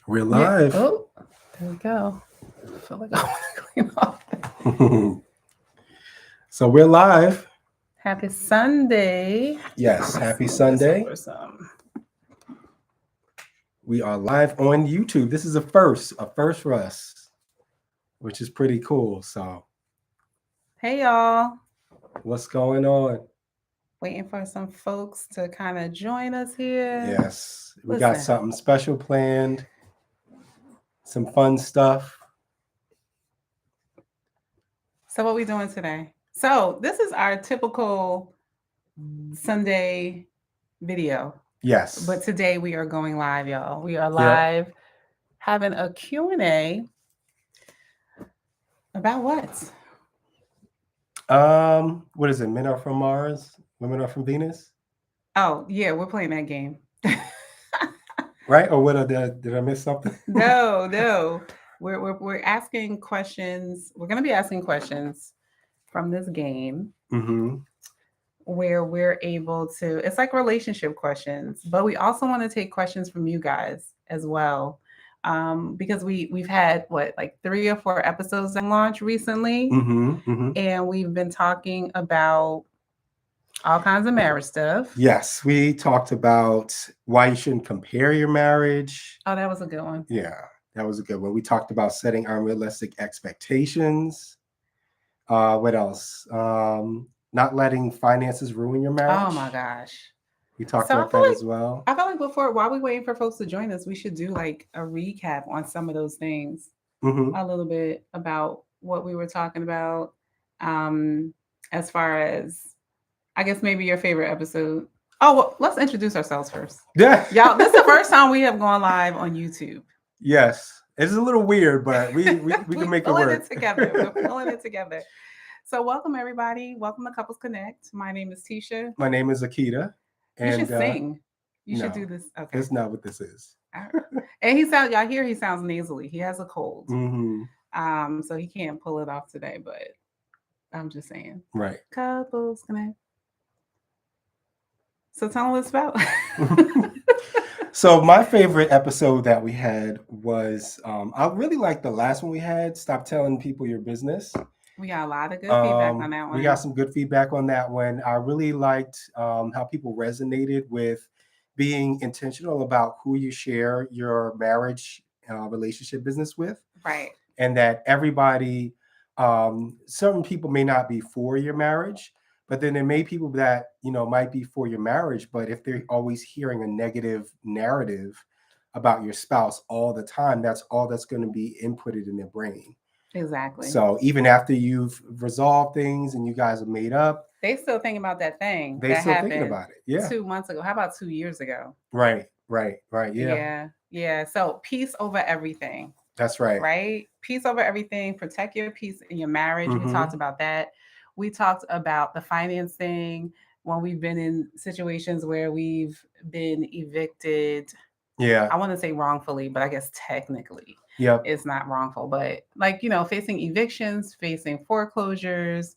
We're Yeah. live. Oh, there we go. I feel like I want to clean off. So we're live. Happy Sunday. Yes, happy Let's move this Sunday. over some. We are live on YouTube. This is a first for us, which is pretty cool. So, Hey, y'all. what's going on? Waiting for some folks to kind of join us here. Yes, we got Listen. something special planned, some fun stuff. So, what we doing today? So, this is our typical Sunday video. Yes. But today we are going live, y'all. We are Yep. live having a Q&A about what? What is it? Men are from Mars, women are from Venus, Oh, yeah, we're playing that game. right? Or what? Did I miss something? No. We're asking questions. We're going to be asking questions from this game Mm-hmm. where we're able to, it's like relationship questions, but we also want to take questions from you guys as well. Because we've had what, like 3 or 4 episodes that launched recently, Mm-hmm. Mm-hmm. and we've been talking about all kinds of marriage stuff. Yes, we talked about why you shouldn't compare your marriage. Oh, that was a good one. Yeah, that was a good one. We talked about setting unrealistic expectations. What else? Not letting finances ruin your marriage. Oh my gosh. We talked So about that as well. I feel like before, while we waiting for folks to join us, we should do like a recap on some of those things, Mm-hmm. a little bit about what we were talking about. Um, as far as, I guess maybe your favorite episode. Oh, well, let's introduce ourselves first. Yeah. Y'all, this is the first time we have gone live on YouTube. Yes, it's a little weird, but we can make it pulling work. it together. We're pulling it together. So welcome everybody. Welcome to Couples Connect. My name is Tisha. My name is Akida, You and should sing. You no, should do this. Okay. that's not what this is. And y'all hear he sounds nasally. He has a cold. Mm-hmm. So he can't pull it off today, but I'm just saying. Right. Couples Connect. So tell them what it's about. So my favorite episode that we had was I really like the last one we had. Stop telling people your business. We got a lot of good feedback on that one. We got some good feedback on that one. I really liked how people resonated with being intentional about who you share your marriage relationship business with. Right. And that everybody, certain people may not be for your marriage, but then there may be people that, might be for your marriage, but if they're always hearing a negative narrative about your spouse all the time, that's all that's going to be inputted in their brain. Exactly. So even after you've resolved things and you guys have made up, they still thinking about that thing. They still thinking about it. Yeah. 2 months ago. How about 2 years ago? Right. Yeah. So peace over everything. That's right. Right? Peace over everything. Protect your peace in your marriage. We talked about that. We talked about the financing when we've been in situations where we've been evicted. Yeah. I want to say wrongfully, but I guess technically it's not wrongful. But like, facing evictions, facing foreclosures,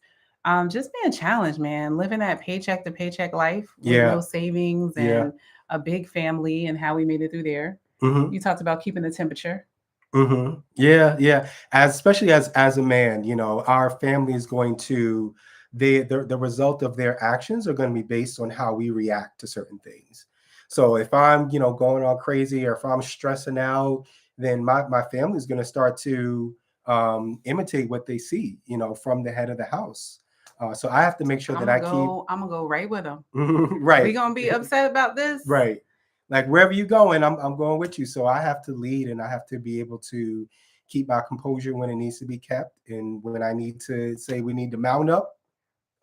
just being challenged, man. Living that paycheck to paycheck life with no savings and a big family and how we made it through there. You talked about keeping the temperature. Mm-hmm. Yeah. Especially as a man, our family is going to the result of their actions are going to be based on how we react to certain things. So if I'm, going all crazy or if I'm stressing out, then my family is going to start to imitate what they see, from the head of the house. So I have to make sure I'm gonna go right with them. Right. We're gonna be upset about this. Right. Like wherever you're going, I'm going with you. So I have to lead and I have to be able to keep my composure when it needs to be kept. And when I need to say we need to mount up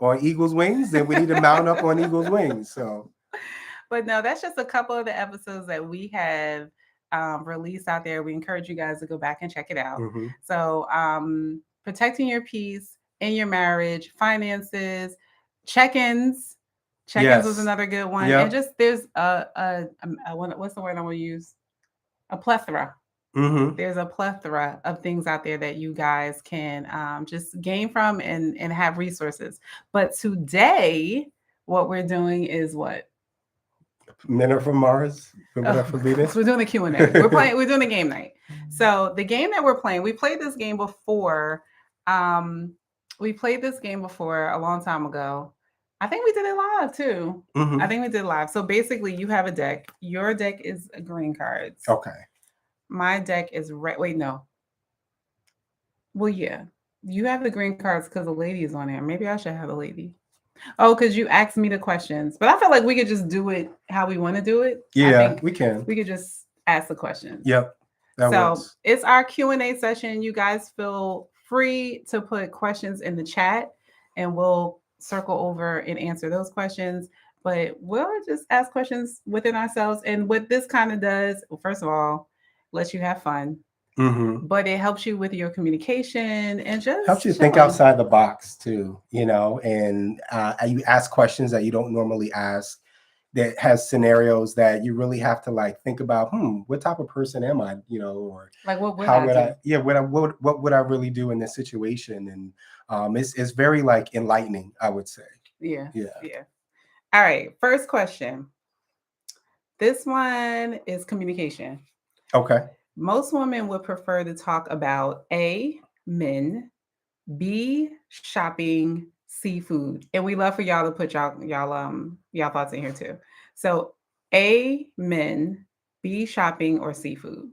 on eagle's wings, then we need to mount up on eagle's wings. So, but no, that's just a couple of the episodes that we have released out there. We encourage you guys to go back and check it out. So protecting your peace in your marriage, finances, check-ins. Check-ins was another good one. And just there's what's the word I want to use? A plethora. There's a plethora of things out there that you guys can just gain from and have resources. But today, what we're doing is what? Men are from Mars, women are from Venus. We're doing the Q&A. We're doing the game night. So the game that we're playing, we played this game before. We played this game before a long time ago. I think we did it live too. I think we did live. So basically, you have a deck. Your deck is green cards. Okay. My deck is red. Wait, no. Well, yeah. You have the green cards because the lady is on there. Maybe I should have a lady. Oh, because you asked me the questions. But I feel like we could just do it how we want to do it. Yeah, I think we can. we could just ask the questions. Yep. That So works. it's our Q&A session. You guys feel free to put questions in the chat and we'll circle over and answer those questions. But we'll just ask questions within ourselves. And what this kind of does, well, first of all, lets you have fun. But it helps you with your communication and just helps you think outside the box too, you know, and you ask questions that you don't normally ask, that has scenarios that you really have to like think about, what type of person am I, you know, or like what would how I would do? I, yeah, what would I really do in this situation? And it's very like enlightening, I would say. Yeah. All right, first question. This one is communication. Okay. Most women would prefer to talk about A, men, B, shopping, C, food. And we love for y'all to put y'all thoughts in here too. So A, men, B, shopping, or C, food.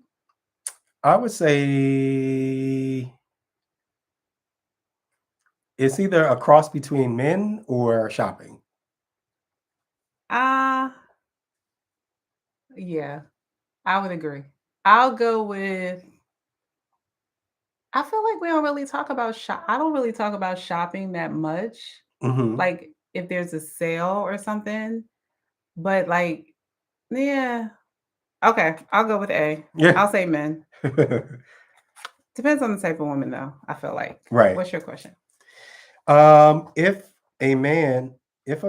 I would say it's either a cross between men or shopping. Yeah, I would agree. I'll go with, I feel like we don't really talk about I don't really talk about shopping that much. Like if there's a sale or something, but like, yeah. Okay, I'll go with A. Yeah. I'll say men. Depends on the type of woman though, I feel like. Right. What's your question? If a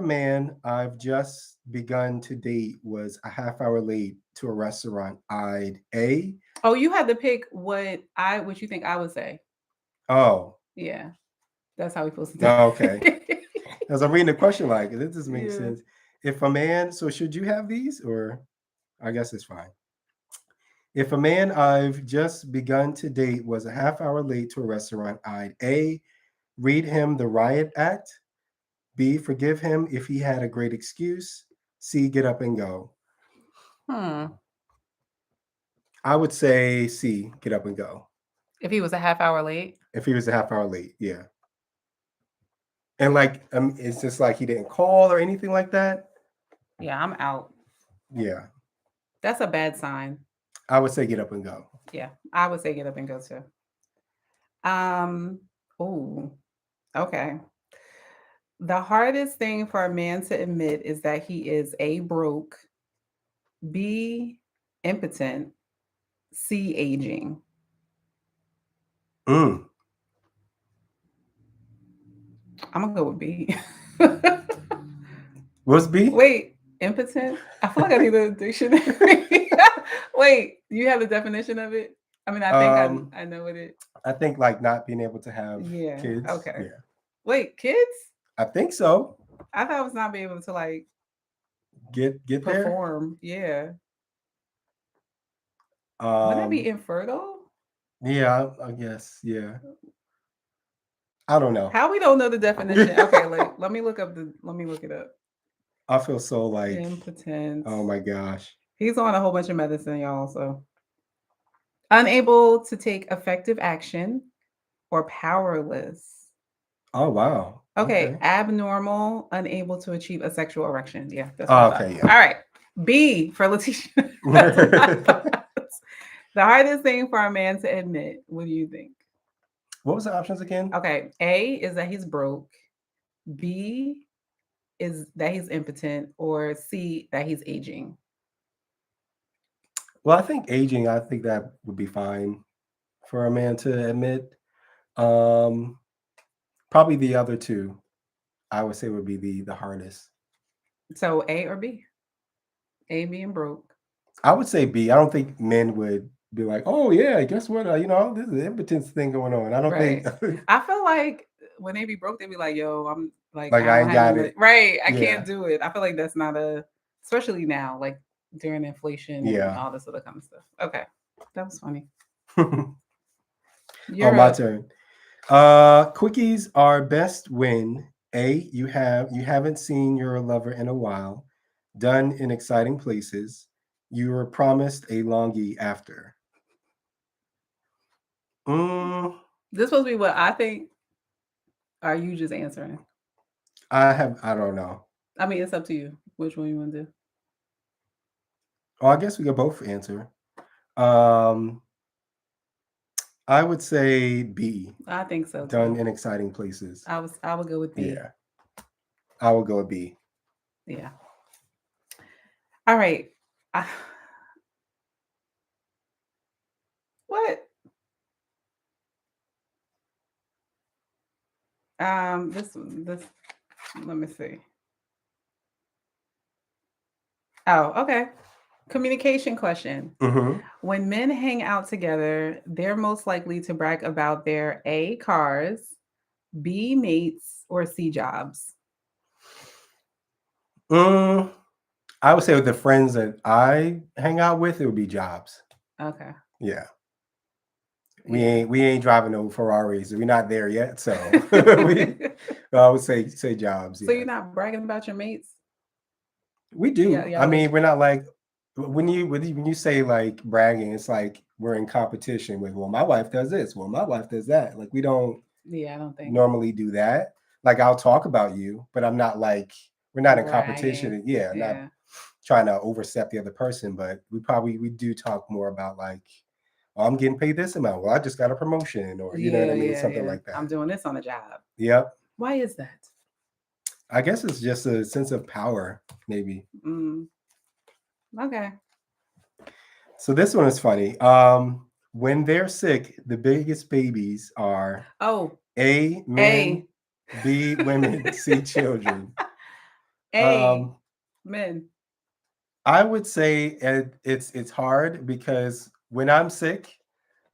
man I've just begun to date was a half hour late to a restaurant, I'd A. Oh, you had to pick what you think I would say. Oh. Yeah. That's how we supposed to do it. Okay. As I'm reading the question, like, this doesn't make sense. If a man, so should you have these, or I guess it's fine. If a man I've just begun to date was a half hour late to a restaurant, I'd A. read him the riot act. B, forgive him if he had a great excuse. C, get up and go. I would say C, get up and go. If he was a half hour late? If he was a half hour late, yeah. And like, it's just like he didn't call or anything like that. Yeah, I'm out. Yeah. That's a bad sign. I would say get up and go. Yeah, I would say get up and go too. Oh, okay. The hardest thing for a man to admit is that he is A, broke, B, impotent, C, aging. I'm gonna go with B. What's B? Wait, impotent? I feel like I need a dictionary. Wait, you have a definition of it? I mean, I think I know what it. I think like not being able to have kids. Okay. Yeah. Wait, kids? I think so. I thought it was not being able to like get perform. There. Yeah. Would that be infertile? Yeah, I guess. Yeah. I don't know. How we don't know the definition? Okay, like let me look it up. I feel so like impotent. Oh my gosh. He's on a whole bunch of medicine, y'all. So unable to take effective action or powerless. Oh wow. Okay. Abnormal, unable to achieve a sexual erection. Yeah, that's okay. Yeah. All right. B for Letitia. The hardest thing for a man to admit. What do you think? What was the options again? Okay. A is that he's broke. B is that he's impotent, or C, that he's aging. Well, I think that would be fine for a man to admit. Probably the other two, I would say, would be the hardest. So A or B? A being broke. I would say B. I don't think men would be like, oh yeah, guess what? This is an impotence thing going on. I don't think. I feel like when they be broke, they be like, yo, I'm like I ain't got it. Right. I can't do it. I feel like that's not a especially now, like during inflation and Yeah. all this other kind of stuff. Okay, that was funny. Oh, You're my up. turn. Quickies are best when A, you haven't seen your lover in a while, done in exciting places, you were promised a longie after. Mm, This supposed to be what I think. Are you just answering? I don't know. I mean, it's up to you. Which one you want to do? Oh, I guess we could both answer. Um, I would say B, I think so too. done in exciting places. I would go with B. Yeah, I would go with B. Yeah. All right. I, what? This. Let me see. Oh, okay. Communication question. Mm-hmm. When men hang out together, they're most likely to brag about their A cars, B mates, or C jobs. Mm, I would say with the friends that I hang out with, it would be jobs. Okay. Yeah. Yeah. We ain't driving no Ferraris. We're not there yet. So we I would say jobs, So yeah. you're not bragging about your mates? We Yeah, do. yeah. I Like, mean, we're not like when you say like bragging, it's like we're in competition with, well, my wife does this, well, my wife does that. Like we don't yeah, I don't think normally do that. Like I'll talk about you, but I'm not like we're not in bragging. competition. Yeah, not Yeah. trying to overstep the other person, but we do talk more about like, oh, I'm getting paid this amount. Well, I just got a promotion, or you know what Yeah, I mean, yeah, something yeah. like that. I'm doing this on the job. Yep. Why is that? I guess it's just a sense of power, maybe. Mm, okay. So this one is funny. When they're sick, the biggest babies are Oh, A, men, A. B, women, C, children. A. Um, Men. I would say it's hard because when I'm sick,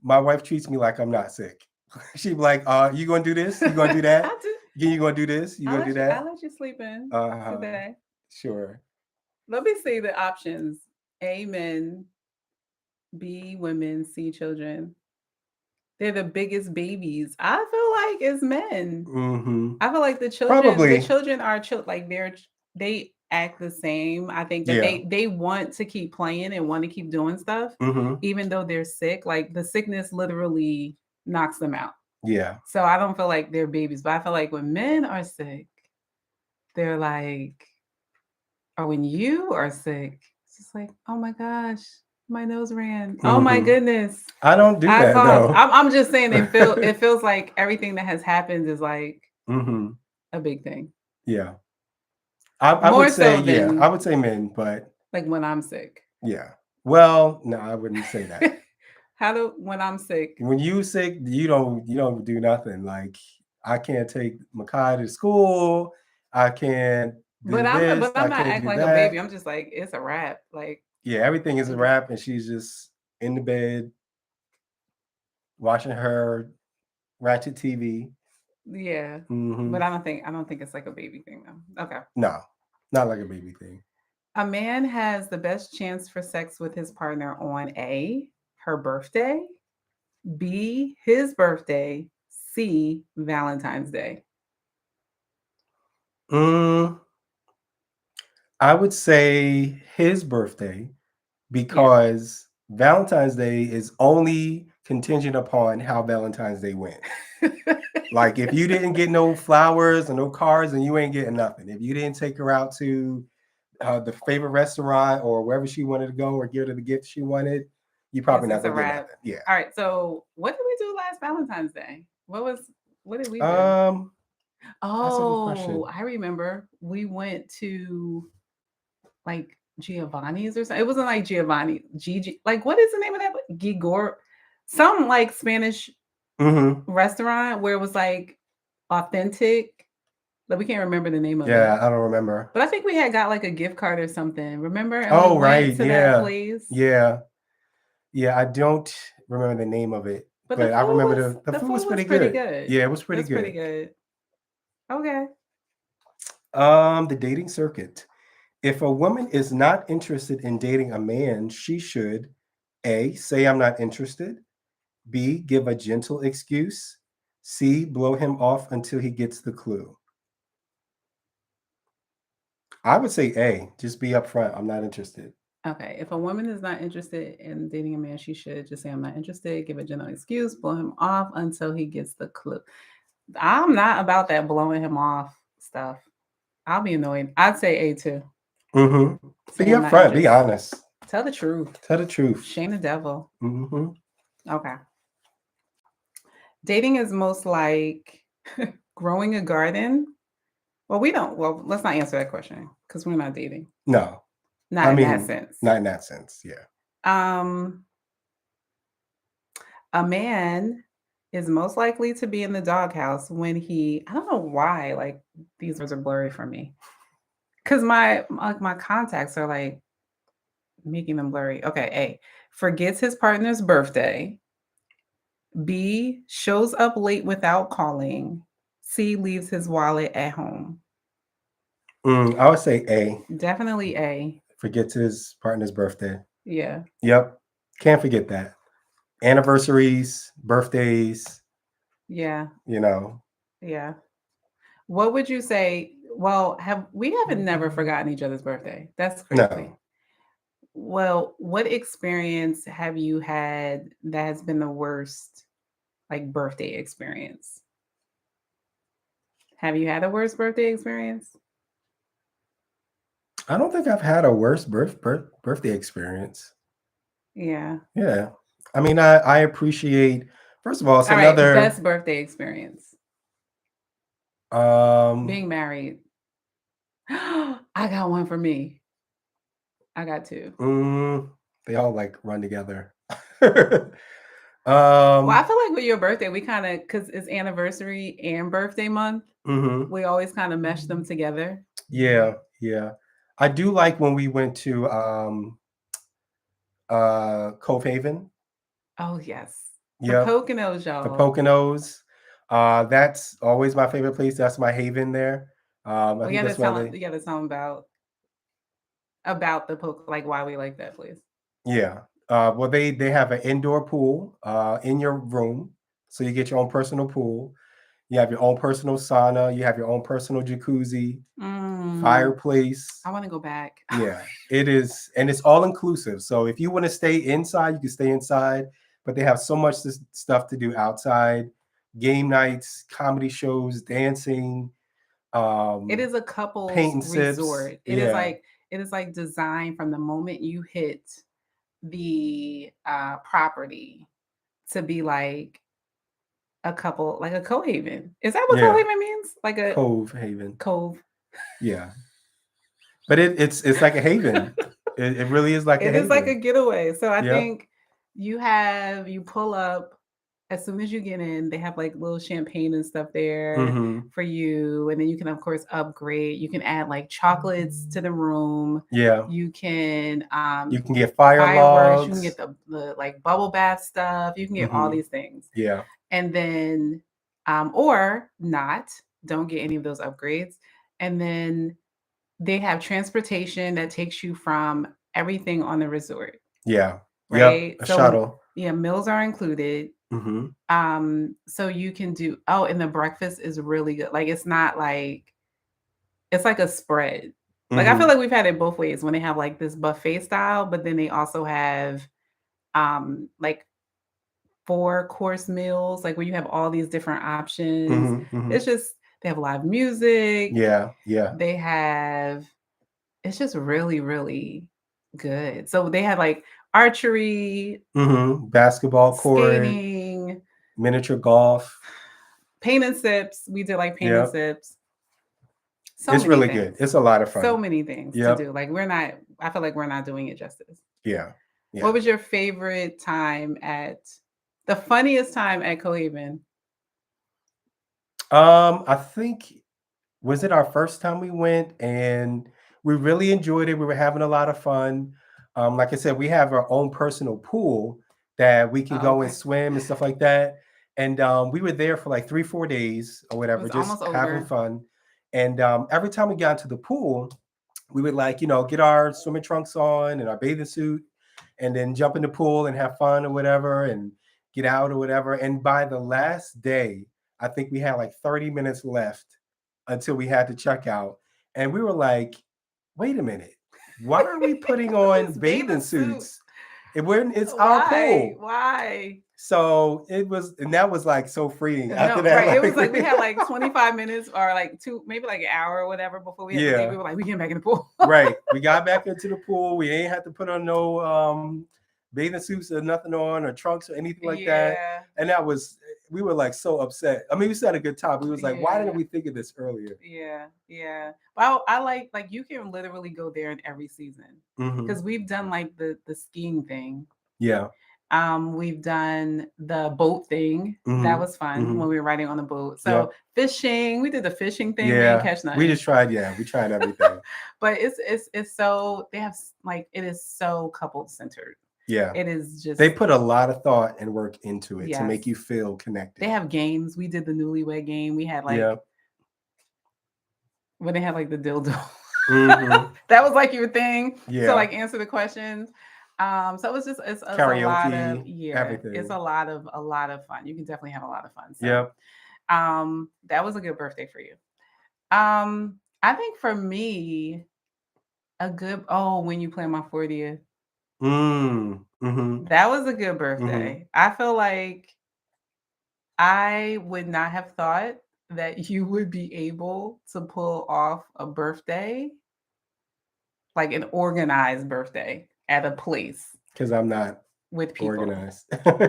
my wife treats me like I'm not sick. She'd be like, you gonna do this? You gonna do that? I do. You gonna do this? You gonna do I that? let you sleep in Uh-huh. today. Sure. Let me see the options. A men, B women, C children. They're the biggest babies. I feel like it's men. Mm-hmm. I feel like the Probably. children are like they act the same. I think that Yeah. they want to keep playing and want to keep doing stuff, Mm-hmm. even though they're sick. Like the sickness literally knocks them out. Yeah. So I don't feel like they're babies, but I feel like when men are sick, they're like, or when you are sick, it's just like, oh my gosh, my nose ran. Oh my Mm-hmm. goodness, I don't do I that coughed. though. I'm just saying it feels like everything that has happened is like Mm-hmm. a big thing. Yeah. I would More say, so yeah, I than would say men, but like when I'm sick. yeah. Well, no, I wouldn't say that. How do when I'm sick? When you sick, you don't do nothing. Like I can't take Makai to school. I can't do this. But I I'm not can't acting do like a baby. that. I'm just like it's a wrap. Like Yeah, everything is a okay. wrap, and she's just in the bed watching her ratchet TV. Yeah. Hmm. But I don't think it's like a baby thing though. Okay. No, not like a baby thing. A man has the best chance for sex with his partner on A, her birthday, B, his birthday, C, Valentine's Day. Mm, I would say his birthday Yeah. because Valentine's Day is only contingent upon how Valentine's Day went. Like if you didn't get no flowers or no cards, then you ain't getting nothing. If you didn't take her out to the favorite restaurant or wherever she wanted to go or give her the gift she wanted, you probably not It's a gonna get wrap. nothing. Yeah. All right. So what did we do last Valentine's Day? What did we do? Um, that's a good question. Oh, I remember we went to like Giovanni's or something. It wasn't like Giovanni. Gigi. Like what is the name of that? Gigor. Some like Spanish Hmm. restaurant where it was like authentic. But we can't remember the name of it. Yeah, I don't remember. But I think we had got like a gift card or something. Remember? And we Oh, went right. to that Yeah. place. Yeah. Yeah. I don't remember the name of it, But but I remember the the food was food was pretty pretty good. good. Yeah, it was It pretty was pretty good. good. Okay. The dating circuit. If a woman is not interested in dating a man, she should A, say I'm not interested, B, give a gentle excuse, C, blow him off until he gets the clue. I would say A, just be upfront. I'm not interested. Okay, if a woman is not interested in dating a man, she should just say, I'm not interested, give a gentle excuse, blow him off until he gets the clue. I'm not about that blowing him off stuff. I'll be annoyed. I'd say A too. Mm-hmm. Be Say I'm not upfront. Be interested. honest. Tell the truth. Tell the truth. Shame the devil. Mm-hmm. Okay. Dating is most like growing a garden. Well, we don't. Well, let's not answer that question because we're not dating. No. Not in that sense. Not in that sense. Yeah. A man is most likely to be in the doghouse when he, I don't know why, like these words are blurry for me. Cause my contacts are like making them blurry. Okay, A, forgets his partner's birthday. B, shows up late without calling. C, leaves his wallet at home. I would say A. Definitely A. Forgets his partner's birthday. Yeah. Yep. Can't forget that. Anniversaries, birthdays. Yeah. You know. Yeah. What would you say? Well, we haven't never forgotten each other's birthday. That's crazy. No. Well, what experience have you had that has been the worst, like birthday experience? Have you had a worst birthday experience? I don't think I've had a worse birthday experience. Yeah. Yeah. I mean, I appreciate, first of all, it's All right, another best birthday experience. Being married. I got one for me. I got two. They all like run together. Well, I feel like with your birthday, we kind of, because it's anniversary and birthday month, we always kind of mesh them together. Yeah, yeah. I do like when we went to Cove Haven. Oh, yes. Yeah. The Poconos, y'all. The Poconos. That's always my favorite place. That's my haven there. I think you that's gotta tell them about the Poconos, like why we like that place. Yeah. Well, they have an indoor pool in your room, so you get your own personal pool. You have your own personal sauna. You have your own personal jacuzzi, fireplace. I want to go back. Yeah, it is, and it's all inclusive. So if you want to stay inside, you can stay inside. But they have so much stuff to do outside: game nights, comedy shows, dancing. It is a couple's resort. It is like designed from the moment you hit the property to be like a couple, like a co-haven. Is that what co-haven means? Like a Cove Haven. Cove. Yeah. But it's like a haven. It really is like a haven. It is like a getaway. So I think you pull up as soon as you get in, they have like little champagne and stuff there for you. And then you can, of course, upgrade. You can add like chocolates to the room. Yeah. You can get fireworks. You can get the like bubble bath stuff. You can get all these things. Yeah. And then or not, don't get any of those upgrades. And then they have transportation that takes you from everything on the resort. Yeah. Right. Yep. A shuttle. Yeah, meals are included. So you can do, and the breakfast is really good. Like it's not like, it's like a spread. Like I feel like we've had it both ways when they have like this buffet style, but then they also have like 4-course meals, like where you have all these different options. It's just, they have live music. Yeah. They have, it's just really, really good. So they have like archery, basketball court, skating, miniature golf, paint and sips. We did like paint and sips. It's really good. It's a lot of fun. So many things to do. Like I feel like we're not doing it justice. Yeah. What was your favorite time the funniest time at Cohaven? I think, was it our first time we went, and we really enjoyed it. We were having a lot of fun. Like I said, we have our own personal pool that we can go and swim and stuff like that. And we were there for like 3-4 days or whatever, just having fun. And every time we got into the pool, we would like, get our swimming trunks on and our bathing suit and then jump in the pool and have fun or whatever and get out or whatever. And by the last day, I think we had like 30 minutes left until we had to check out. And we were like, wait a minute, why are we putting on bathing suits? It's our pool. Why? So and that was like so freeing. After that, right. It was like we had like 25 minutes or like maybe like an hour or whatever before we had to leave. We were like, we getting back in the pool. Right. We got back into the pool. We ain't had to put on no bathing suits or nothing on or trunks or anything like that. And we were like so upset. I mean, we still had a good time. We was like, why didn't we think of this earlier? Yeah. Well, I like you can literally go there in every season because we've done like the skiing thing. Yeah. We've done the boat thing. That was fun when we were riding on the boat. So fishing, we did the fishing thing. We didn't catch nothing. We just tried. Yeah, we tried everything. But it's so they have like it is so couple centered. Yeah, it is just they put a lot of thought and work into it to make you feel connected. They have games. We did the newlywed game. We had like when they had like the dildo. That was like your thing. Yeah. So like answer the questions. So it's karaoke, a lot of everything. It's a lot of fun. You can definitely have a lot of fun. So, that was a good birthday for you. I think for me, when you planned my 40th. That was a good birthday. I feel like I would not have thought that you would be able to pull off a birthday, like an organized birthday at a place. Because I'm not with people. Organized.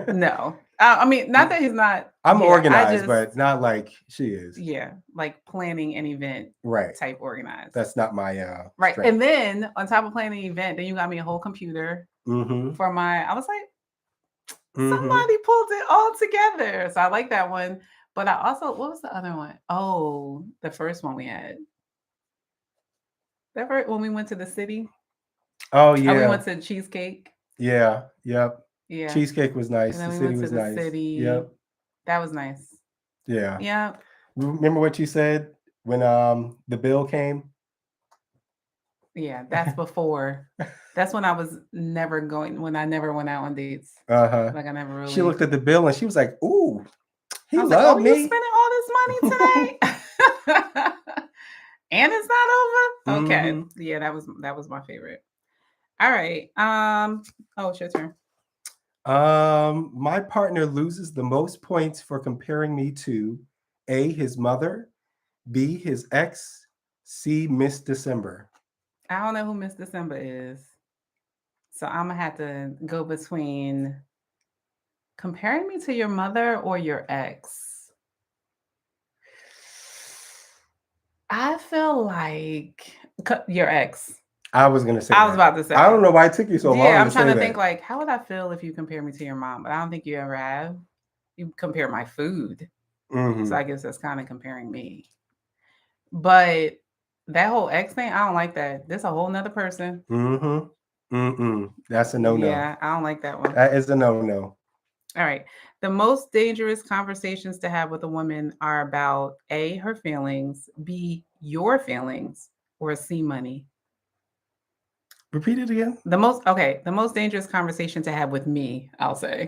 No. I mean, not that he's not. I'm organized, but not like she is. Yeah, like planning an event. Right. Type organized. That's not my right. Strength. And then on top of planning an event, then you got me a whole computer for I was like, somebody pulled it all together. So I like that one. But I also, what was the other one? Oh, the first one we had. That first, when we went to the city. Oh, yeah. We went to Cheesecake. Yeah. Yep. Yeah. Cheesecake was nice. The city was nice. Yep. That was nice. Yeah. Yeah. Remember what you said when the bill came? Yeah, that's before. That's when I was never when I never went out on dates. Like I never really. She looked at the bill and she was like, "Ooh, he loved me." You spending all this money today? And it's not over? Okay. Yeah, that was my favorite. All right. It's your turn. My partner loses the most points for comparing me to A, his mother, B, his ex, C, Miss December. I don't know who Miss December is. So I'm gonna have to go between comparing me to your mother or your ex. I feel like your ex. I was gonna say. I was about to say. I don't know why it took you so long. Yeah, I'm trying to think like, how would I feel if you compare me to your mom? But I don't think you ever have. You compare my food, so I guess that's kind of comparing me. But that whole ex thing, I don't like that. There's a whole nother person. That's a no-no. Yeah, I don't like that one. That is a no-no. All right. The most dangerous conversations to have with a woman are about A, her feelings, B, your feelings, or C, money. Repeat it again. The most dangerous conversation to have with me, I'll say,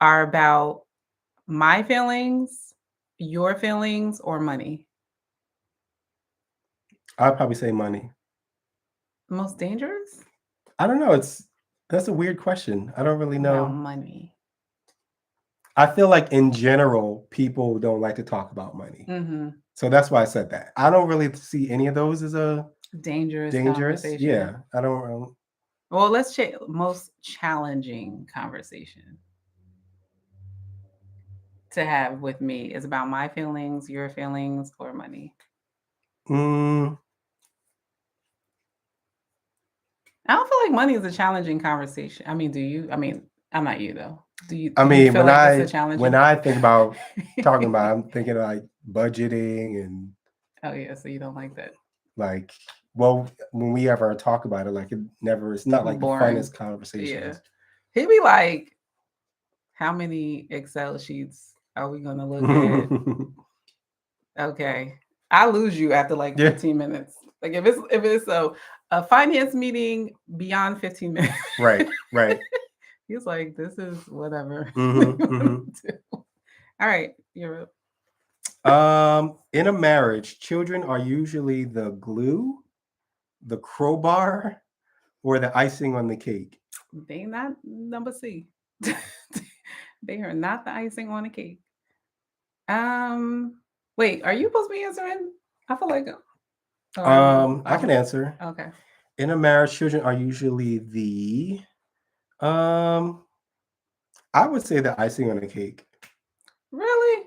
are about my feelings, your feelings, or money. I'd probably say money. Most dangerous? I don't know. That's a weird question. I don't really know. About money. I feel like in general, people don't like to talk about money. So that's why I said that. I don't really see any of those as a dangerous conversation. Yeah, I don't. Well, let's check most challenging conversation to have with me is about my feelings, your feelings, or money. I don't feel like money is a challenging conversation. I mean, do you? I mean, I'm not you though. Do you? You feel like it's a challenging? When I think about talking about, I'm thinking like budgeting and. Oh yeah, so you don't like that. Like, well, when we ever talk about it, like it's not like boring. The funnest conversations. Yeah. He'd be like, how many Excel sheets are we gonna look at? Okay. I lose you after like 15 minutes. Like if it's a finance meeting beyond 15 minutes. Right, right. He's like, this is whatever. Mm-hmm. All right, you're up. In a marriage, children are usually the glue, the crowbar, or the icing on the cake. They not number C. They are not the icing on the cake. Um, Wait, are you supposed to be answering? I feel like, or no? I can Oh, answer. okay. In a marriage, children are usually the um I would say the icing on the cake. Really?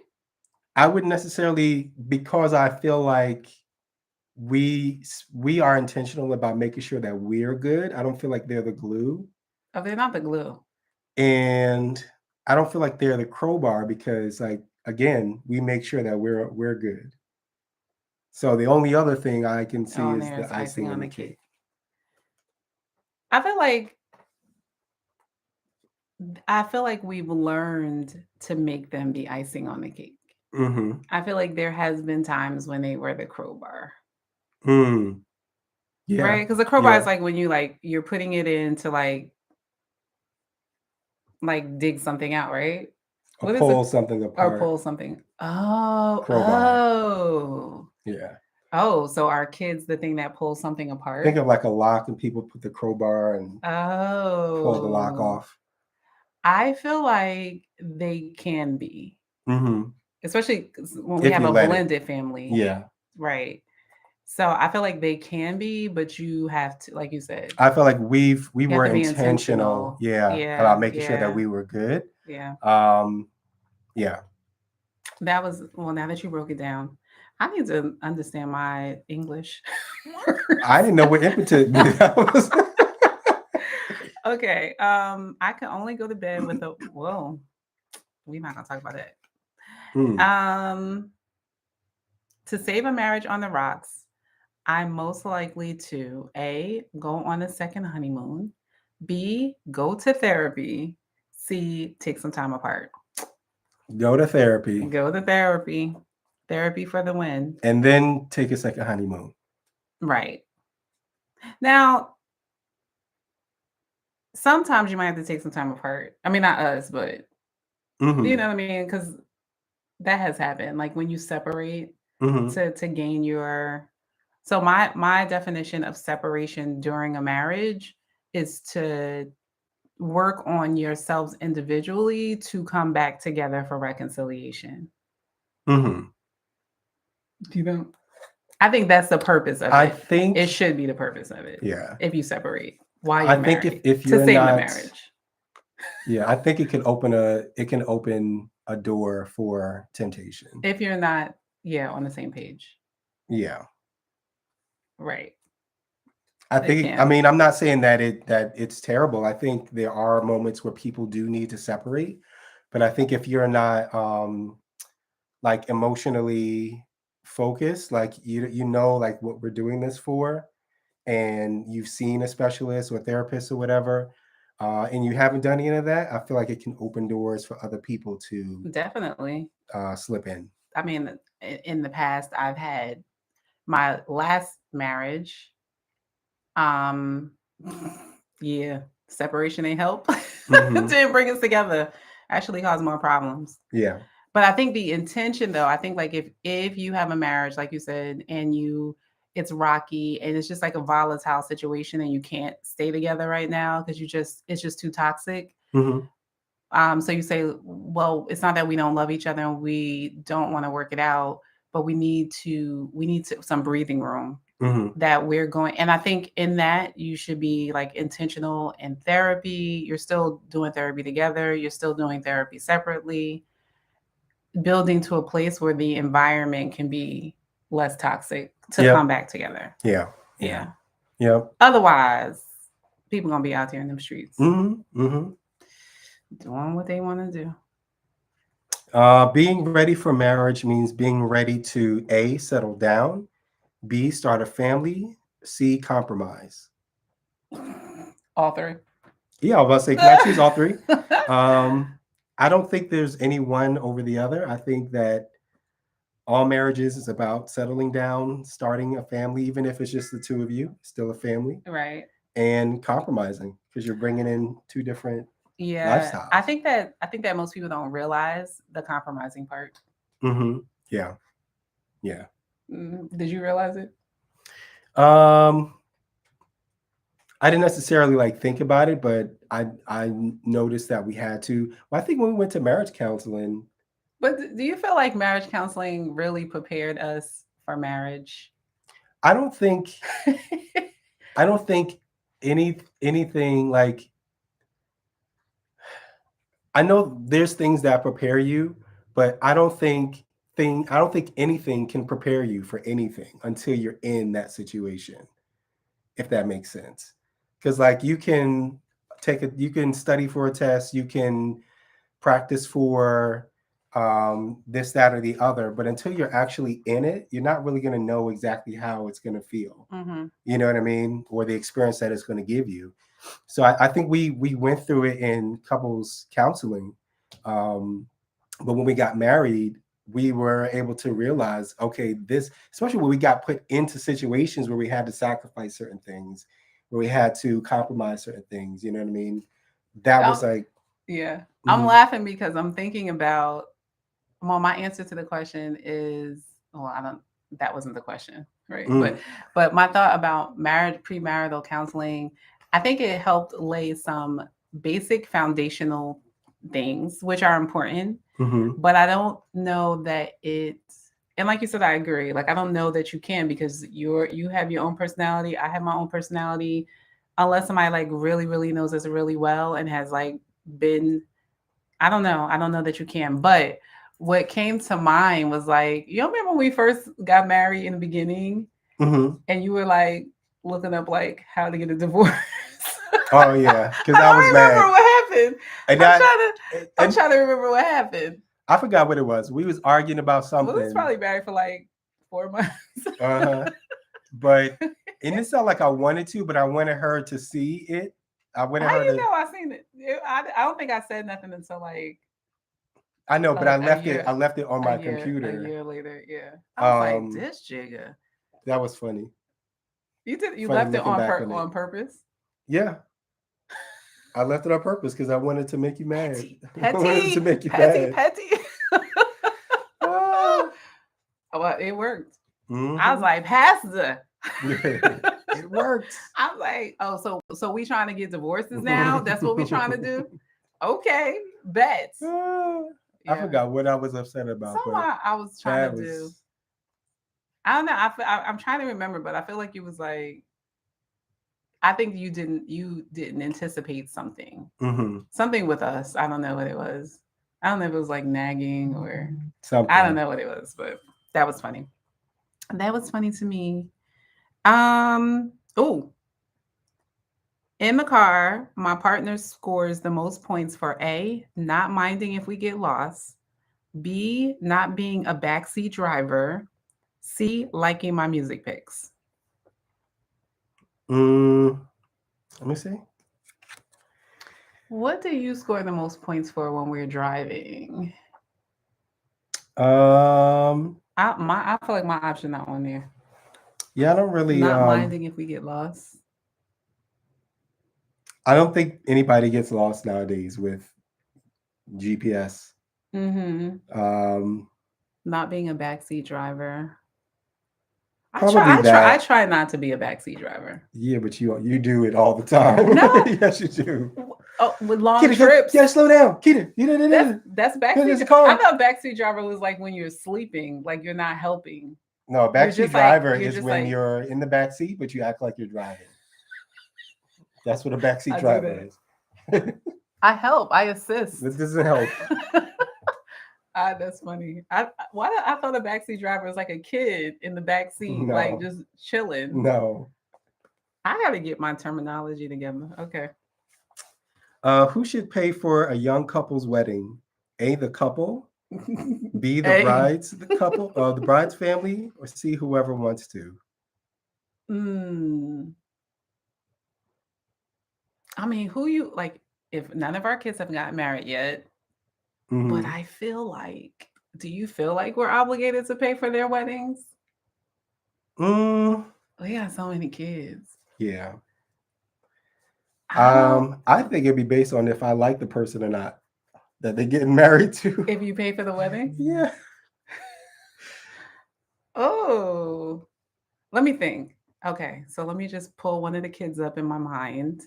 I wouldn't necessarily, because I feel like we are intentional about making sure that we're good. I don't feel like they're the glue, Oh, they're not the glue. and I don't feel like they're the crowbar because, like, again, we make sure that we're good. So the only other thing I can Oh, see and is there's the icing icing on on the the cake. cake. I feel like we've learned to make them the icing on the cake. Mm-hmm. I feel like there has been times when they were the crowbar. Mm. Right? Yeah. Because the crowbar Yeah. is like when you're putting it in to dig something out, right? Or What is it? pull something Or apart. pull something. Oh, Crowbar. oh. Yeah. Oh, so our kids the thing that pulls something Think apart? of like a lock, and people put the crowbar and pull the lock Oh. off. I feel like they can be, Mm-hmm. especially 'cause when we If have you a let it. blended family, Yeah. right? So I feel like they can be, but you have to, like you said, I feel like we you have were to be intentional, intentional. yeah, about Yeah, making sure that yeah, we were good. yeah. Um, yeah. That was well. Now that you broke it down, I need to understand my English I words. didn't know what impotent was. Okay. I can only go to bed with a. Whoa, we're not gonna talk about that. Hmm. Um, to save a marriage on the rocks, I'm most likely to A, go on a second honeymoon, B, go to therapy, C, take some time apart. Go to therapy Go to therapy. Therapy for the win. and then take a second honeymoon. Right. Now, sometimes you might have to take some time apart. I mean, not us, but you Mm-hmm. know what I mean? Because that has happened. Like when you separate Mm-hmm. to gain your so my definition of separation during a marriage is to work on yourselves individually to come back together for reconciliation. Mm-hmm. Do you know? I think that's the purpose of I it. think, It should be the purpose of it yeah. if you separate while I you're think married if to you're save the not, marriage. yeah, I think it can open a door for temptation. If you're not, yeah, on the same page. Yeah. Right. I It think, I can. mean, I'm not saying that it's terrible. I think there are moments where people do need to separate, but I think if you're not like emotionally focused, like you know like what we're doing this for, and you've seen a specialist or therapist or whatever, and you haven't done any of that, I feel like it can open doors for other people to Definitely. slip in. I mean, in the past, I've had my last marriage. Um, yeah, separation ain't help. Hmm. Didn't bring us together. Actually, caused more problems. Yeah. But I think the intention, though, I think like if you have a marriage, like you said, and it's rocky and it's just like a volatile situation, and you can't stay together right now because it's just too toxic. Hmm. So you say, well, it's not that we don't love each other and we don't want to work it out, but we need some breathing room Hmm. that we're going. And I think in that you should be like intentional in therapy. You're still doing therapy together. You're still doing therapy separately, building to a place where the environment can be less toxic to come Yep. back together. Yeah. Yeah. Yeah. Yep. Otherwise, people gonna be out there in them streets Hmm. Hmm. doing what they want to do. Being ready for marriage means being ready to A, settle down, B, start a family, C, compromise. All three. Yeah, I was about to say, can I choose all three? Um, I don't think there's any one over the other. I think that all marriages is about settling down, starting a family, even if it's just the two of you, still a family, Right. and compromising because you're bringing in two different Yeah. lifestyles. I think that most people don't realize the compromising part. Yeah, yeah. Did you realize it? Um, I didn't necessarily like think about it, but I noticed that we had to. Well, I think when we went to marriage counseling, But do you feel like marriage counseling really prepared us for marriage? I don't think I don't think anything like I know there's things that prepare you, but I don't think anything can prepare you for anything until you're in that situation, if that makes sense. Because like you can study for a test, you can practice for this, that, or the other, but until you're actually in it, you're not really going to know exactly how it's going to feel. Mm-hmm. You know what I mean? Or the experience that it's going to give you. So I think we went through it in couples counseling, um, but when we got married, we were able to realize, okay, this, especially when we got put into situations where we had to sacrifice certain things, where we had to compromise certain things. You know what I mean? That was like, Yeah. I'm mhm, laughing because I'm thinking about, well, my answer to the question is, well, I don't, that wasn't the question, right? mm, But my thought about marriage, premarital counseling, I think it helped lay some basic foundational things, which are important, mhm, but I don't know that it's, and like you said, I agree. Like, I don't know that you can, because you have your own personality. I have my own personality. Unless somebody like really, really knows us really well and has like been, I don't know. I don't know that you can. But what came to mind was like, you remember when we first got married in the beginning mhm. and you were like looking up like how to get a divorce? Oh yeah, because I I was don't remember mad, what happened. and I'm that, trying to I'm and trying to remember what happened. I forgot what it was. We was arguing about We was something. probably married for like 4 months. Uh huh. But and it sounded like I wanted to, but I wanted her to see it. I wanted How her you to. know I seen it? I don't think I said nothing until I know, but I like a left it. year I left it on my a computer. year later. Yeah. I was like, Um, this jigger. that was funny. You Funny left it looking back on it. on purpose? Yeah, I left it on purpose because I wanted to make you mad. Petty. I wanted to Petty. make you Petty. mad. Petty. Ah. Well, it worked. I was Mm-hmm. like, Pastor. It worked. I was like, oh, so we trying to get divorces now? That's what we trying to do? Okay, bet. Ah, I Yeah. forgot what I was upset about, but Something I was trying to that do. was. I don't know. I'm trying to remember, but I feel like it was like, I think you didn't anticipate Mm-hmm. something with us. I don't know what it was. I don't know if it was like nagging or I don't Something. know what it was, but that was funny. That was funny to me. Oh, in the car, my partner scores the most points for A, not minding if we get lost, B, not being a backseat driver, C, liking my music picks. Mm, let me see. What do you score the most points for when we're driving? Um, I feel like my option not on there. yeah, I don't really. Not minding if we get lost. I don't think anybody gets lost nowadays with GPS. Mm-hmm. Um, Not being a backseat driver. Probably I that. try not to be a backseat driver. Yeah, but you do it all the time. No, Yes, you do. with long Kita, you trips. gotta slow down. Kita, That's there's backseat. a I car. thought backseat driver was like when you're sleeping, like you're not helping. No, a backseat driver You're is just when like, you're in the back seat, but you act like you're driving. That's what a backseat I do driver that. is. I help. I assist. This doesn't help. That's funny. I thought a backseat driver was like a kid in the back seat, like No, just chilling. no. I got to get my terminology together. Okay. Who should pay for a young couple's wedding? A, the couple. B, Hey. the bride's family, or C, whoever wants to. Mm, I mean, who you like? If none of our kids have gotten married yet, but Mm-hmm. I feel like Do you feel like we're obligated to pay for their weddings? Mm, We got so many kids. yeah. I don't. I think it'd be based on if I like the person or not that they're getting married to. If you pay for the wedding? Yeah. Oh, let me think. Okay, so let me just pull one of the kids up in my mind.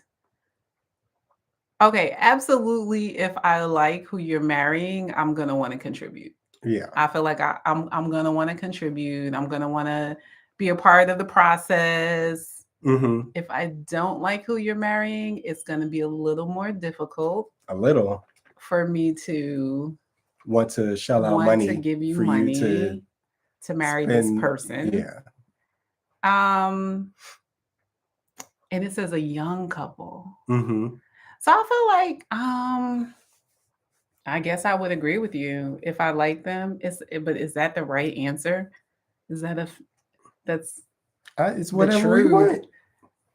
Okay, absolutely. If I like who you're marrying, I'm gonna want to contribute. Yeah. I feel like I'm gonna want to contribute. I'm gonna want to be a part of the process. Mm-hmm. If I don't like who you're marrying, it's gonna be a little more difficult A little for me to want to shell out want to money give you for you to money to marry this spend. person. Yeah. Um, and it says a young couple. Mm-hmm. So I feel like I guess I would agree with you if I like them. But is that the right answer? Is that that's It's the whatever we truth? want.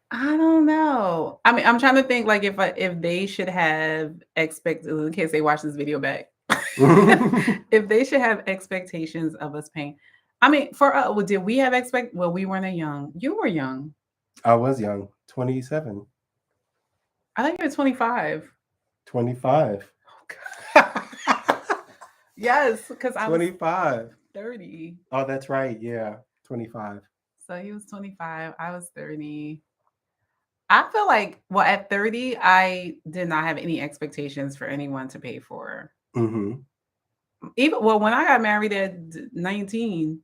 I don't know. I mean, I'm trying to think like if they should have in case they watch this video back. If they should have expectations of us paying. I mean, for did we have well, we weren't young. You were young. I was young, 27. I think you were 25. 25. Yes, because I was 25. 30. Oh, that's right. Yeah. 25. So he was 25. I was 30. I feel like, well, at 30, I did not have any expectations for anyone to pay for. Mm-hmm. Even well, when I got married at 19,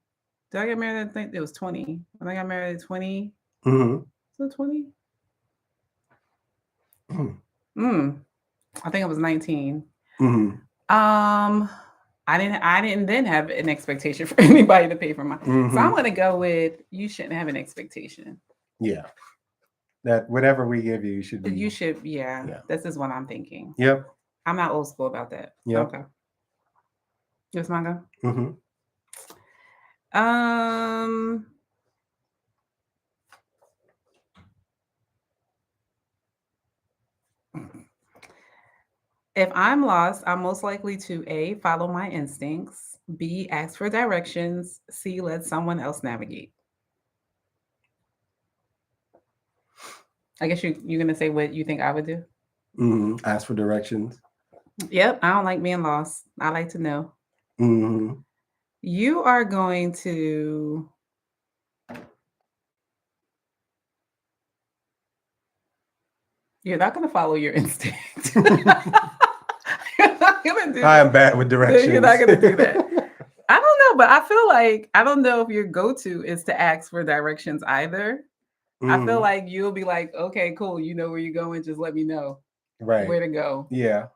did I get married? I think it was 20. When I got married at 20, Mm-hmm. so 20. Mm-hmm. I think it was 19. Mm-hmm. I didn't then have an expectation for anybody to pay for mine. Mm-hmm. So I'm gonna go with you shouldn't have an expectation. Yeah. That whatever we give you should be. You should, yeah. This is what I'm thinking. Yep. I'm not old school about that. Yep. Okay. Yes, manga. Mm-hmm. If I'm lost, I'm most likely to A, follow my instincts, B, ask for directions, C, let someone else navigate. I guess you're gonna say what you think I would do. Mm-hmm. Ask for directions. Yep, I don't like being lost. I like to know. Mm-hmm. You are going to you're not gonna follow your instinct. You're not gonna do I am bad with directions. You're not gonna do that. I don't know, but I feel like I don't know if your go-to is to ask for directions either. I feel like you'll be like, okay, cool. You know where you're going. Just let me know where to go. Yeah.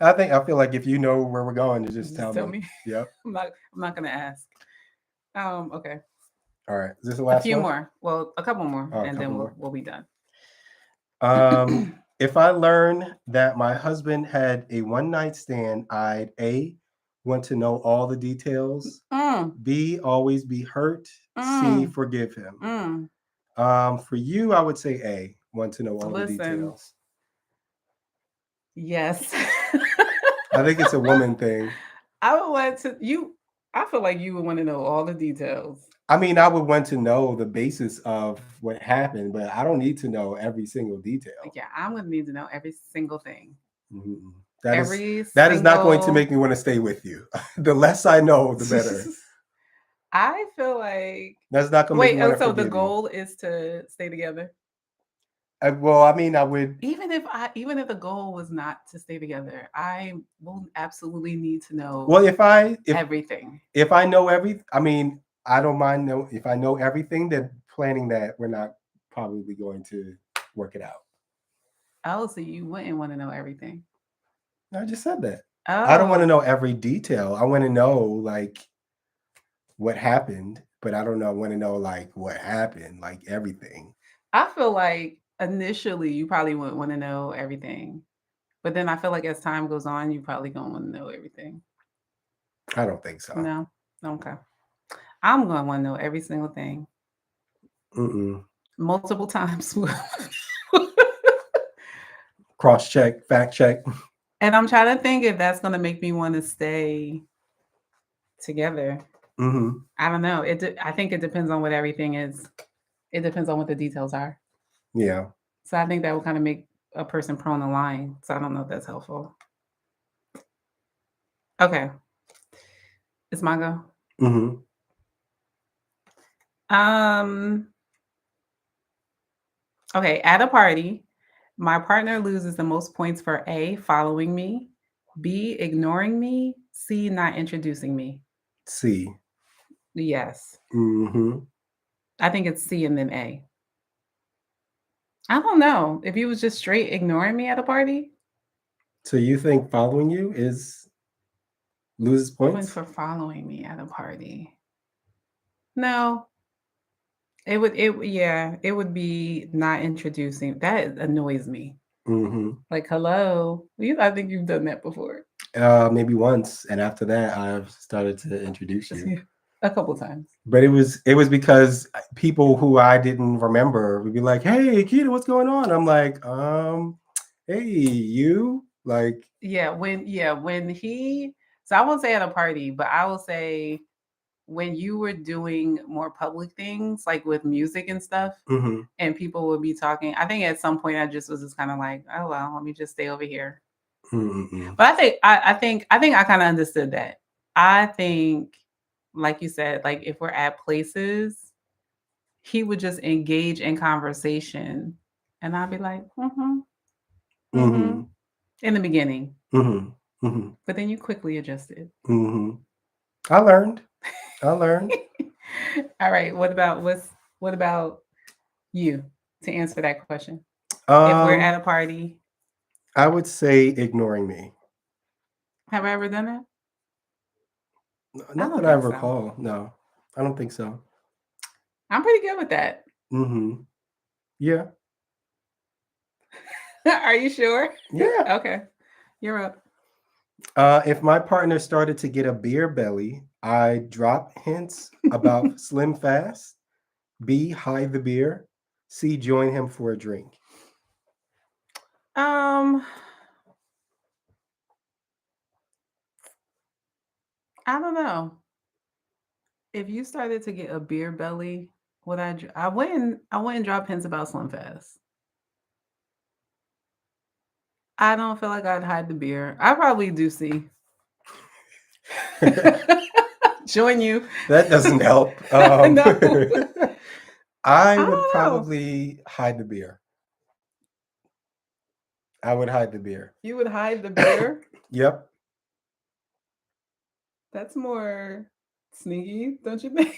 I feel like if you know where we're going, you just tell me. Yep. I'm not gonna ask. Okay. All right. Is this the last one? A few more. Well, a couple more, and then we'll be done. If I learn that my husband had a one-night stand, I'd A, want to know all the details. B, always be hurt. C, forgive him. For you, I would say A, want to know all the details. Yes. I think it's a woman thing. I would want to I feel like you would want to know all the details. I mean, I would want to know the basis of what happened, but I don't need to know every single detail. Yeah, I'm going to need to know every single thing. Mm-hmm. That is not going to make me want to stay with you. The less I know, the better. I feel like that's not going to make me want to. So the goal is to stay together. Well, I mean, I would even if the goal was not to stay together, I will absolutely need to know. Well, if everything. If I know I mean, I don't mind if I know everything. Then planning that we're not probably going to work it out. Oh, so you wouldn't want to know everything? I just said that. Oh. I don't want to know every detail. I want to know like what happened, but I don't know. I want to know like what happened, like everything. I feel like initially you probably wouldn't want to know everything, but then I feel like as time goes on, you probably gonna want to know everything. I don't think so. No. Okay. I'm gonna want to know every single thing. Multiple times. Cross check, fact check. And I'm trying to think if that's gonna make me want to stay together. Mm-hmm. I don't know. I think it depends on what everything is. It depends on what the details are. Yeah. So I think that will kind of make a person prone to lying. So I don't know if that's helpful. Okay, it's my go. Mm-hmm. Um. Okay, at a party, my partner loses the most points for A, following me, B, ignoring me, C, not introducing me. C. Yes. Mm-hmm. I think it's C and then A. I don't know. If he was just straight ignoring me at a party, So you think following you is loses points points? for following me at a party. No, it would be not introducing. That annoys me. Mm-hmm. Like, hello. I think you've done that before. Maybe once, and after that, I've started to introduce you. A couple times. But it was because people who I didn't remember would be like, "Hey, Akida, what's going on?" I'm like, hey, you like, When he so I won't say at a party, but I will say when you were doing more public things like with music and stuff, mm-hmm, and people would be talking. I think at some point I just was just kind of like, oh well, let me just stay over here. mm-mm, But I think I kind of understood that. I think, like you said, like if we're at places, he would just engage in conversation, and I'd be like, mm-hmm, mm-hmm, in the beginning, mm-hmm, mm-hmm, but then you quickly adjusted. mm-hmm. I learned. I learned. All right. What about you to answer that question? If we're at a Um, party, I would say ignoring me. have I ever done that? I Not don't that I think so. recall. No, I don't think so. I'm pretty good with that. Mm-hmm. Yeah. Are you sure? Yeah. Okay. You're up. If my partner started to get a beer belly, I drop hints about Slim Fast. B, hide the beer. C, join him for a drink. um, I don't know. If you started to get a beer belly, would I wouldn't drop hints about Slim Fast. I don't feel like I'd hide the beer. I probably do see. That Join you. doesn't help. No. I I would don't know. probably hide the beer. I would hide the beer. You would hide the beer? Yep. That's more sneaky, don't you think?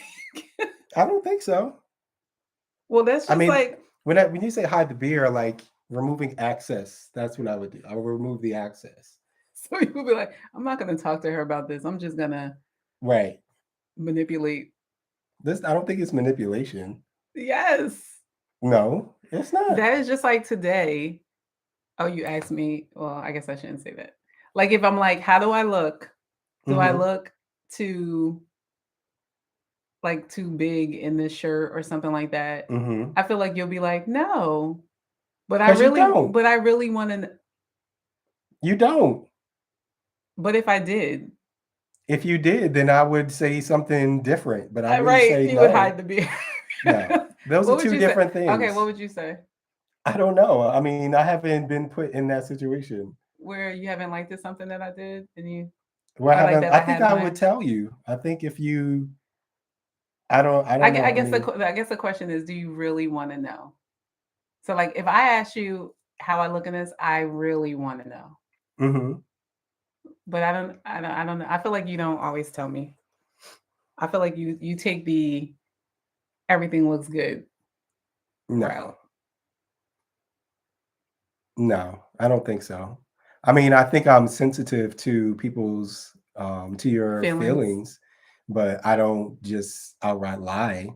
I don't think so. Well, that's I just mean, like, when you say hide the beer, like removing access, that's what I would do. I would remove the access. so you would be like, I'm not going to talk to her about this. I'm just going to Right. manipulate. This I don't think it's manipulation. Yes. No, it's not. That is just like today. Oh, you asked me. Well, I guess I shouldn't say that. Like, if I'm like, how do I look? Do I Mm-hmm. look too, like, too big in this shirt or something like that? Mm-hmm. I feel like you'll be like, no. But I Because you really, don't. but I really want to. You don't. But if I did, If you did, then I would say something different, but I wouldn't right, say you would no. hide the beer. No. Those are What would two you say? different Okay, what things. would you say? I don't know. I mean, I haven't been put in that situation. Where you haven't liked it something that I did, and you, Well, I or like haven't that I I think had I on would there. tell you. I think if you I don't I, know. I I guess mean, I guess the question is, do you really want to know? So, like, if I ask you how I look in this, I really want to know. mm-hmm. But I don't know. I feel like you don't always tell me. I feel like you take the everything looks good route. No. No, I don't think so. I mean, I think I'm sensitive to people's to your Feelings. feelings, but I don't just outright lie.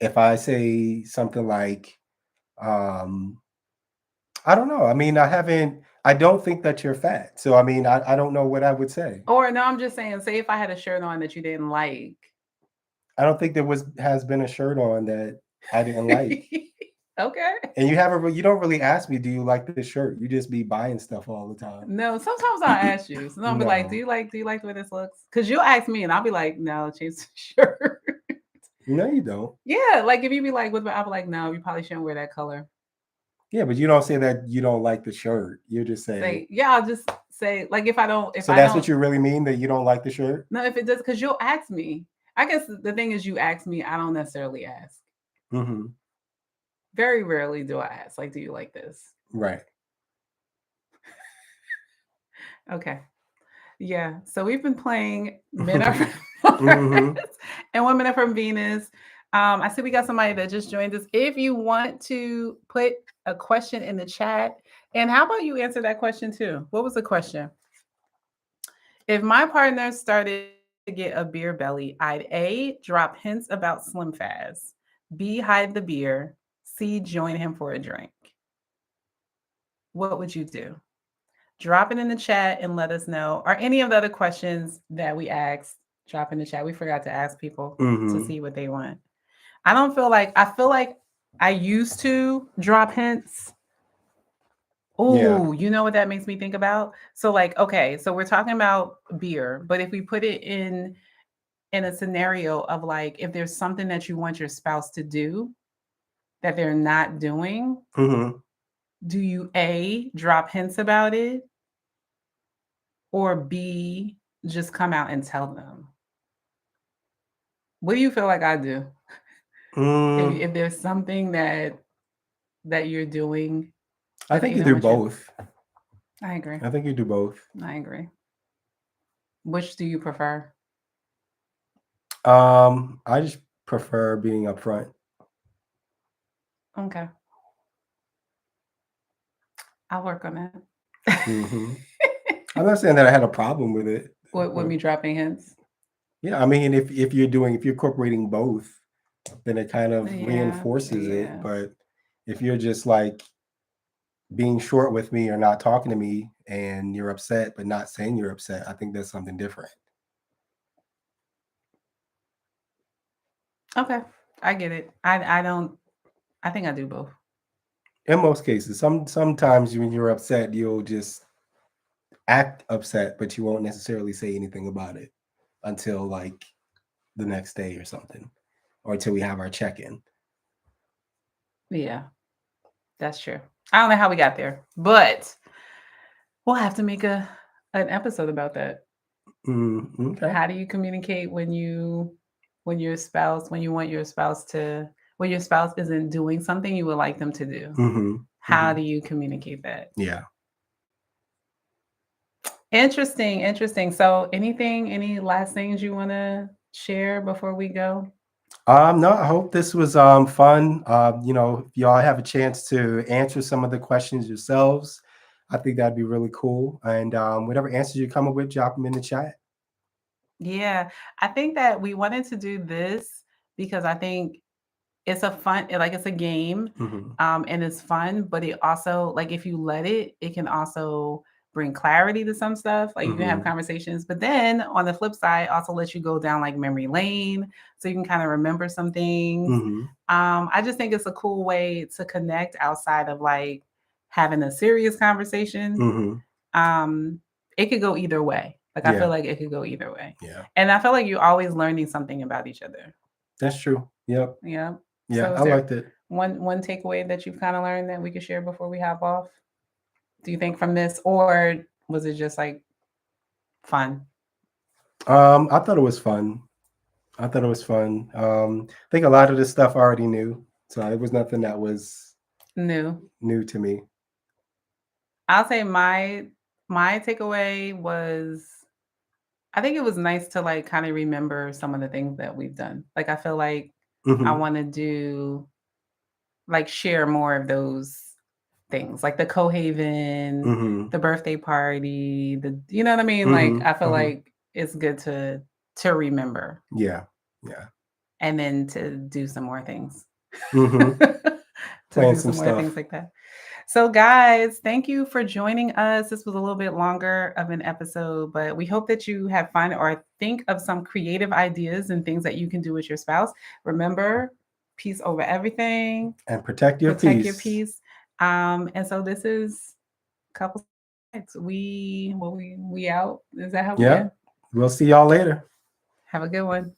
If I say something like, um, I don't know. I mean, I don't think that you're fat. So I mean, I don't know what I would say. Or no, I'm just saying, say if I had a shirt on that you didn't like. I don't think there has been a shirt on that I didn't like. Okay. And you don't really ask me, do you like this shirt? You just be buying stuff all the time. No, sometimes I'll ask you. So I'll be like, No. do you like the way this looks? Because you'll ask me and I'll be like, no, change the shirt. No, you don't. Yeah, like if you be like, I'll be like, no, you probably shouldn't wear that color. Yeah, but you don't say that you don't like the shirt. You just say, Say, yeah, I'll just say, like if so I that's don't, what you really mean, that you don't like the shirt? no, if it does, because you'll ask me. I guess the thing is, you ask me, I don't necessarily ask. Mm-hmm. Very rarely do I ask, like, do you like this? Right. Okay. Yeah. So we've been playing Men Are From Mars Mm-hmm. and Women Are From Venus. I see we got somebody that just joined us. If you want to put a question in the chat, and how about you answer that question too? What was the question? If my partner started to get a beer belly, I'd A, drop hints about Slim Fast, B, hide the beer, C, join him for a drink. What would you do? Drop it in the chat and let us know. Or any of the other questions that we asked, drop in the chat. We forgot to ask people to Mm-hmm. see what they want. I feel like I used to drop hints. Yeah. Oh, you know what that makes me think about? So like, okay, so we're talking about beer, but if we put it in a scenario of like if there's something that you want your spouse to do that they're not doing, Mm-hmm. do you A, drop hints about it, or B, just come out and tell them? What do you feel like I do? Mm, If there's something that you're doing I that think you you don't do want your both. I agree. I think you do both. I agree. Which do you prefer? I just prefer being upfront. Okay. I'll work on that. Mm-hmm. I'm not saying that I had a problem with it, With but me dropping hints? yeah, I mean, if you're incorporating both, then it kind of Yeah, reinforces it. yeah. But if you're just like being short with me or not talking to me and you're upset but not saying you're upset, I think that's something different. Okay. I get it. I don't I think I do both. In most cases, sometimes when you're upset, you'll just act upset, but you won't necessarily say anything about it until like the next day or something, or until we have our check-in. Yeah, that's true. I don't know how we got there, but we'll have to make an episode about that. Okay. How do you communicate when you want your spouse to when your spouse isn't doing something you would like them to do? Mm-hmm. How Mm-hmm. do you communicate that? Yeah. Interesting, interesting. So, any last things you want to share before we go? No, I hope this was fun. If y'all have a chance to answer some of the questions yourselves, I think that'd be really cool. And whatever answers you come up with, drop them in the chat. Yeah, I think that we wanted to do this because I think it's a fun like, it's a game, Hmm. and it's fun, but it also like, if you let it, it can also bring clarity to some stuff, like, you can have Hmm. conversations, but then on the flip side, also let you go down, like, memory lane, so you can kinda remember some things. Hmm. I just think it's a cool way to connect outside of, like, having a serious conversation. Hmm. Um, it could go either way. Like, I feel Yeah. like it could go either way, Yeah. and I feel like you're always learning something about each other. That's true. Yep. Yeah. Yeah. So I is there liked it. one takeaway that you've kind of learned that we could share before we hop off? Do you think from this, or was it just like fun? I thought it was fun. I thought it was fun. I think a lot of this stuff I already knew, so it was nothing that was New. new to me. I'll say my takeaway was I think it was nice to like kind of remember some of the things that we've done. Like I feel like I Hmm. want to do like share more of those things, like the Cohaven, Hmm. the birthday party, the you know what I mean? Like Hmm. I feel Hmm. like it's good to remember Yeah. Yeah. and then to do some more things. Hmm. To Playing do some some more things stuff. like that. So, guys, thank you for joining us. This was a little bit longer of an episode, but we hope that you have fun or think of some creative ideas and things that you can do with your spouse. Remember, peace over everything, and protect your protect your peace. peace. And so this is couple. We out. Is that how we Yeah. end? We'll see y'all later. Have a good one.